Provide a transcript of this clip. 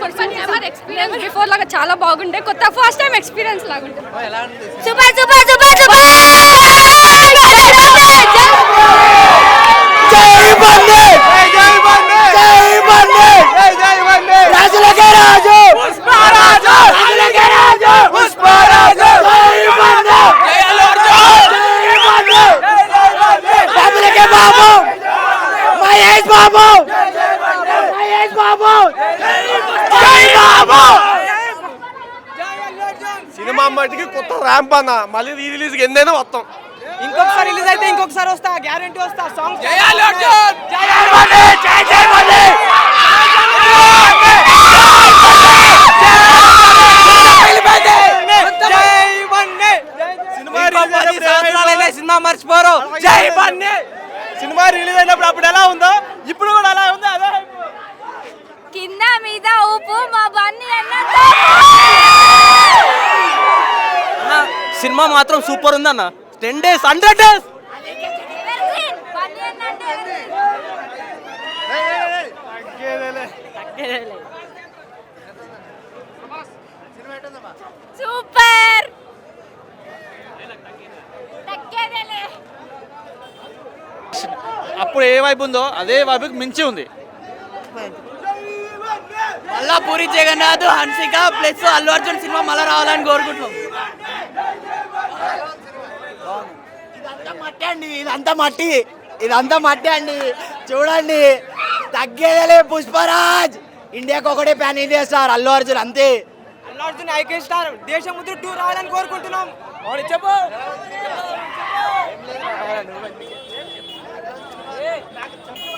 Experience before లాగా చాలా బాగుండే, కొత్త ఫస్ట్ టైం ఎక్స్పీరియన్స్ లాగుండే. Super super super super. జై బండి జై బండి జై బండి జై బండి రాజులకే రాజు పుష్పరాజు రాజులకే రాజు పుష్పరాజు జై బండి జై అల్లర్జున్ జై బండి జై బండి బాబులకే బాబు మహేష్ బాబు మహేష్ బాబు జై బాబు. సినిమా మట్టికి కొత్త ర్యాంప్ అన్న, మళ్ళీ రీ రిలీజ్ ఎందైనా వస్తాం. ఇంకొకసారి రిలీజ్ అయితే ఇంకొకసారి వస్తా, గ్యారెంటీ వస్తా. సాంగ్స్ జై అల్లర్జున్ జై బండి జై జై బండి సినిమా మర్చిపోరు. జై బండి. సినిమా రిలీజ్ అయినప్పుడు అప్పుడు ఎలా ఉందో ఇప్పుడు కూడా అలా ఉంది. అదే కింద మీద ఊపు మా బన్నీ అన్న. సినిమా మాత్రం సూపర్ ఉంది అన్న. 10 days 100 days. సూపర్. అప్పుడు ఏ వైపు ఉందో అదే వైపుకి మించి ఉంది. మళ్ళా పూరి జగన్నాథ్, హన్సిక ప్లస్ అల్లు అర్జున్ సినిమా మళ్ళా రావాలని కోరుకుంటున్నాం. ఇదంతా మట్టి ఇదంతా మట్టి అండి. చూడండి, తగ్గేదేలే. పుష్పరాజ్ ఇండియాకి ఒకటే pan India star Allu Arjun, అంతే. అల్లు అర్జున్ ఐకే స్టార్ దేశముద్ర 2 రావాలని కోరుకుంటున్నాం. చెప్పు.